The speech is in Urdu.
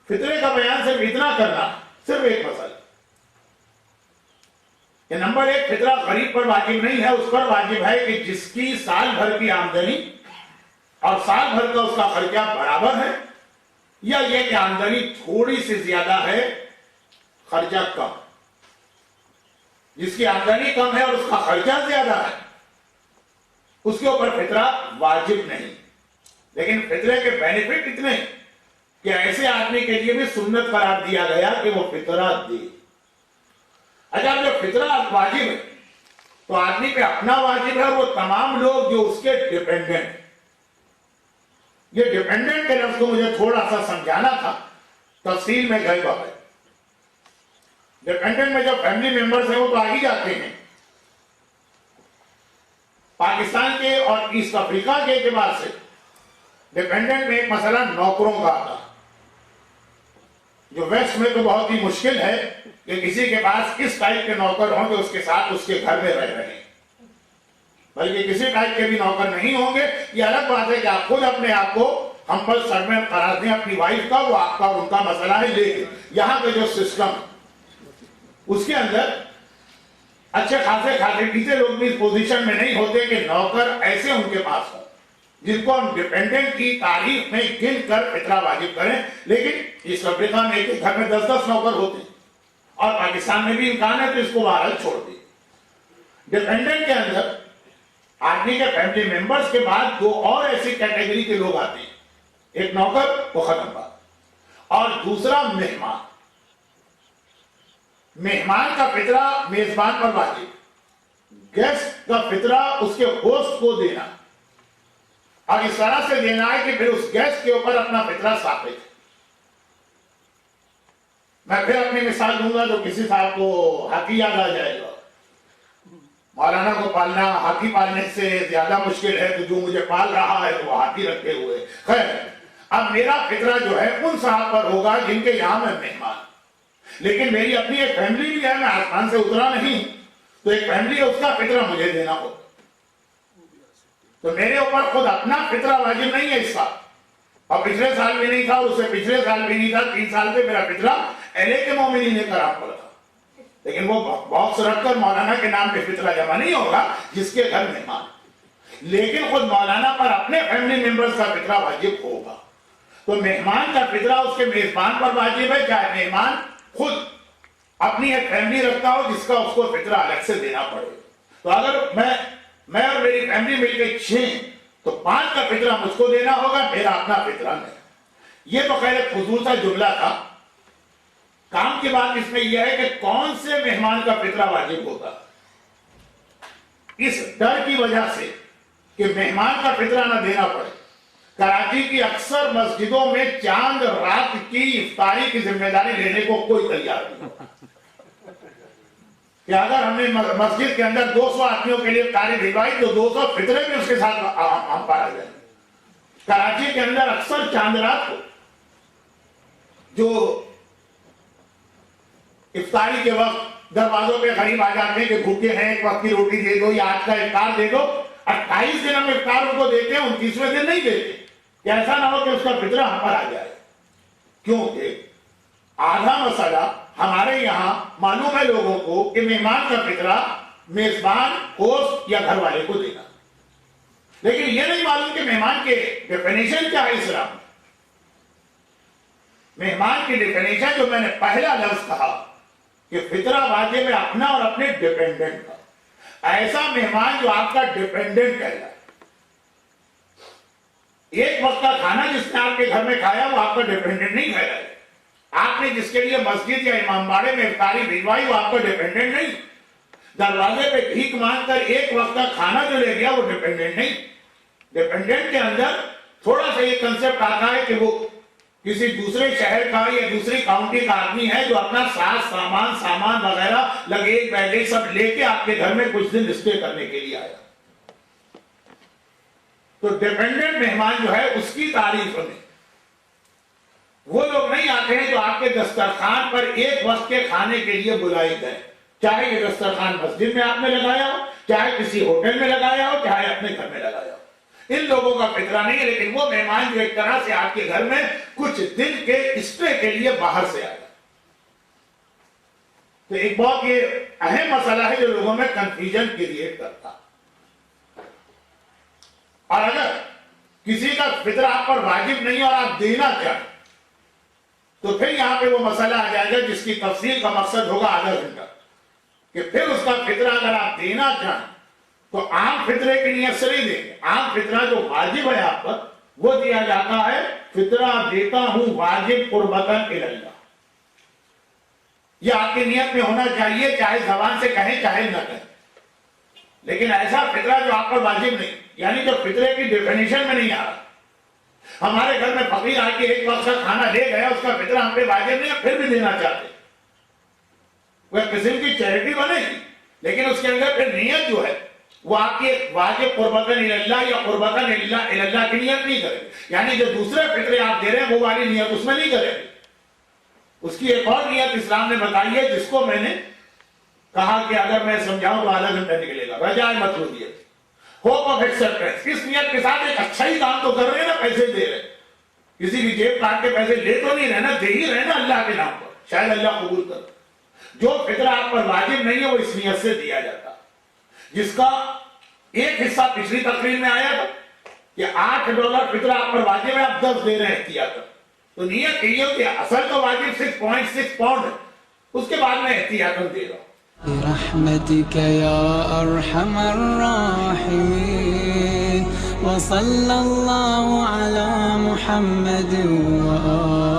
فطرے کا بیان صرف اتنا کرنا، صرف ایک مسئلہ کہ نمبر ایک، فطرہ غریب پر واجب نہیں ہے، اس پر واجب ہے کہ جس کی سال بھر کی آمدنی اور سال بھر کا اس کا خرچہ برابر ہے، یا یہ کہ آمدنی تھوڑی سی زیادہ ہے خرچہ کم۔ جس کی آمدنی کم ہے اور اس کا خرچہ زیادہ ہے اس کے اوپر فطرہ واجب نہیں، لیکن فطرے کے بینیفٹ اتنے کہ ایسے آدمی کے لیے بھی سنت قرار دیا گیا کہ وہ فطرہ دے۔ اچھا، جب فطرہ واجب ہے تو آدمی پہ اپنا واجب ہے، وہ تمام لوگ جو اس کے ڈیپینڈنٹ۔ یہ ڈیپینڈنٹ کے لفظ کو مجھے تھوڑا سا سمجھانا تھا، تفصیل میں گئے بغیر۔ ڈیپینڈنٹ میں جو فیملی ممبرز ہیں وہ تو آگے جاتے ہیں۔ پاکستان کے اور ایسٹ افریقہ کے اعتبار سے ڈیپینڈنٹ میں ایک مسئلہ نوکروں کا آتا ہے، جو ویسٹ میں تو بہت ہی مشکل ہے کہ کسی کے پاس اس ٹائپ کے نوکر ہوں جو اس کے ساتھ اس کے گھر میں رہ رہے ہیں، بلکہ کسی ٹائپ کے بھی نوکر نہیں ہوں گے۔ یہ الگ بات ہے کہ آپ خود اپنے آپ کو ہمبل سرونٹ قرار دیں اپنی وائف کا، وہ آپ کا اور ان کا مسئلہ ہے، لیکن یہاں پہ جو سسٹم اس کے اندر اچھے خاصے کھاتے پیتے لوگ بھی اس پوزیشن میں نہیں ہوتے کہ نوکر ایسے ان کے پاس ہوں جن کو ہم ڈیپینڈنٹ کی تعریف میں گن کر فطرہ واجب کریں۔ لیکن اس افریقہ میں ایک گھر میں 10 نوکر ہوتے ہیں، اور پاکستان میں بھی امکان ہے تو اس کو بہرحال چھوڑ دیں۔ ڈیپینڈنٹ کے اندر آدمی کے فیملی ممبرز کے بعد دو اور ایسی کیٹیگری کے لوگ آتے ہیں، ایک نوکر، وہ ختم بات، اور دوسرا مہمان۔ مہمان کا فطرہ میزبان پر واجب، گیسٹ کا فطرہ اس کے ہوسٹ کو دینا، اور اس طرح سے دینا ہے کہ پھر اس گیسٹ کے اوپر اپنا فطرہ ثابت ہے۔ میں پھر اپنی مثال دوں گا تو کسی صاحب کو ہاتھی یاد آ جائے گا۔ مولانا کو پالنا ہاتھی پالنے سے زیادہ مشکل ہے، تو جو مجھے پال رہا ہے وہ ہاتھی رکھے ہوئے۔ خیر، اب میرا فطرہ جو ہے ان صاحب پر ہوگا جن کے یہاں میں مہمان، لیکن میری اپنی ایک فیملی بھی ہے، میں آسمان سے اترا نہیں، تو ایک فیملی ہے، اس کا فطرہ مجھے دینا ہوگا۔ تو میرے اوپر خود اپنا فطرہ واجب نہیں ہے اس سال، اور پچھلے سال بھی نہیں تھا، اور اس سے پچھلے سال بھی نہیں تھا، 3 سال سے میرا فطرہ اہل کے مومنین نے کرا پڑا تھا، لیکن وہ باکس رکھ کر مولانا کے نام پہ فطرہ جمع نہیں ہوگا جس کے گھر مہمان، لیکن خود مولانا پر اپنے فیملی ممبرز کا فطرہ واجب ہوگا۔ تو مہمان کا فطرہ اس کے میزبان پر واجب ہے، چاہے مہمان خود اپنی ایک فیملی رکھتا ہو جس کا اس کو فطرہ الگ سے دینا پڑے۔ تو اگر میں اور میری فیملی مل کے 6 تو 5 کا فطرہ مجھ کو دینا ہوگا، میرا اپنا فطرہ نہیں۔ یہ تو خیر ایک فضول سا جملہ تھا۔ کام کی بات اس میں یہ ہے کہ کون سے مہمان کا فطرہ واجب ہوگا، اس ڈر کی وجہ سے کہ مہمان کا فطرہ نہ دینا پڑے، کراچی کی اکثر مسجدوں میں چاند رات کی افطاری کی ذمہ داری لینے کو کوئی تیار نہیں، کہ اگر ہم نے مسجد کے اندر 200 آدمیوں کے لیے افطاری بھجوائی تو 200 فطرے بھی اس کے ساتھ ہم پر آ جائیں۔ کراچی کے اندر اکثر چاند رات کو جو افطاری کے وقت دروازوں پہ غریب آ جاتے ہیں کہ بھوکے ہیں، ایک وقت کی روٹی دے دو یا آج کا افطار دے دو، 28 دن ہم افطار ان کو دیتے ہیں، 29ویں دن نہیں دیتے، کہ ایسا نہ ہو کہ اس کا فطرہ ہم پر آ جائے۔ کیونکہ آدھا مسئلہ ہمارے یہاں معلوم ہے لوگوں کو کہ مہمان کا فطرہ میزبان، ہوسٹ یا گھر والے کو دینا، لیکن یہ نہیں معلوم کہ مہمان کے ڈیفینیشن کیا ہے اسلام میں۔ مہمان کی ڈیفینیشن جو میں نے پہلا لفظ کہا کہ فطرہ واجب ہے اپنا اور اپنے ڈیپینڈنٹ کا، ایسا مہمان جو آپ کا ڈیپینڈنٹ کہلائے۔ ایک وقت کا کھانا جس نے آپ کے گھر میں کھایا وہ آپ کا ڈیپینڈنٹ نہیں کہلائے، آپ نے جس کے لیے مسجد یا امام باڑے میں افطاری بھجوائی وہ آپ کا ڈیپینڈنٹ نہیں، دروازے پہ بھیک مانگ کر ایک وقت کا کھانا جو لے گیا وہ ڈیپینڈنٹ نہیں۔ ڈیپینڈنٹ کے اندر تھوڑا سا یہ کنسپٹ آتا ہے کہ وہ کسی دوسرے شہر کا یا دوسری کاؤنٹی کا آدمی ہے جو اپنا سامان وغیرہ لگیج بیگیج سب لے کے آپ کے گھر میں کچھ دن اسٹے کرنے کے لیے آیا۔ تو ڈیپینڈنٹ مہمان جو ہے اس کی تعریف میں وہ لوگ نہیں آتے ہیں جو آپ کے دسترخوان پر ایک وقت کے کھانے کے لیے بلائے گئے، چاہے یہ دسترخوان مسجد میں آپ نے لگایا ہو، چاہے کسی ہوٹل میں لگایا ہو، چاہے اپنے گھر میں لگایا ہو۔ ان لوگوں کا فطرہ نہیں ہے، لیکن وہ مہمان جو ایک طرح سے آپ کے گھر میں کچھ دن کے اسٹے کے لیے باہر سے آئے. تو ایک بہت یہ اہم مسئلہ ہے جو لوگوں میں کنفیوژن کریٹ کرتا. اور اگر کسی کا فطرہ آپ پر واجب نہیں اور آپ دینا چاہیں تو پھر یہاں پہ وہ مسئلہ آ جائے گا جس کی تفصیل کا مقصد ہوگا آدھا گھنٹہ، کہ پھر اس کا فطرہ اگر آپ دینا چاہیں تو عام فطرے کی نیت سے نہیں دیں گے. عام فطرہ جو واجب ہے آپ پر وہ دیا جاتا ہے، فطرہ دیتا ہوں واجب قربتاً اللہ. یہ آپ کی نیت میں ہونا چاہیے، چاہے زبان سے کہیں چاہے نہ کہیں. لیکن ایسا فطرہ جو آپ پر واجب نہیں، یعنی جو فطرے کی ڈیفینیشن میں نہیں آ رہا. ہمارے گھر میں فقیر آ کے ایک وقت کا کھانا لے گیا، اس کا فطرہ ہم پہ واجب نہیں ہے، پھر بھی دینا چاہتے. وہ قسم کی چیریٹی بنے گی، لیکن اس کے اندر پھر نیت جو ہے وہ آپ کی واجب قربتاً اللہ یا قربتاً اللہ کی نیت نہیں کرے. یعنی جو دوسرے فطرے آپ دے رہے ہیں وہ والی نیت اس میں نہیں کرے. اس کی ایک اور نیت اسلام نے بتائی ہے جس کو میں نے کہا کہ اگر میں سمجھاؤں تو آدھا گھنٹہ نکلے گا. رجائے مطلوبیت، ہوپ آف ایکسپٹنس. کس نیت کے ساتھ ایک اچھا ہی کام تو کر رہے ہیں نا، پیسے دے رہے ہیں، کسی کی جیب کاٹ کے پیسے لے تو نہیں رہنا، دے ہی رہنا اللہ کے نام پر، شاید اللہ قبول کر. جو فطرہ آپ پر واجب نہیں ہے وہ اس نیت سے دیا جاتا، جس کا ایک حصہ پچھلی تقریر میں آیا تھا کہ $8 فطرہ آپ پر واجب ہے، آپ 10 دے رہے ہیں احتیاطاً. تو نیت یہ ہو کہ اصل تو واجب 6.6 پاؤنڈ ہے، اس کے بعد میں احتیاطاً دے رہا ہوں. برحمتك يا أرحم الراحمين وصلى الله على محمد وآله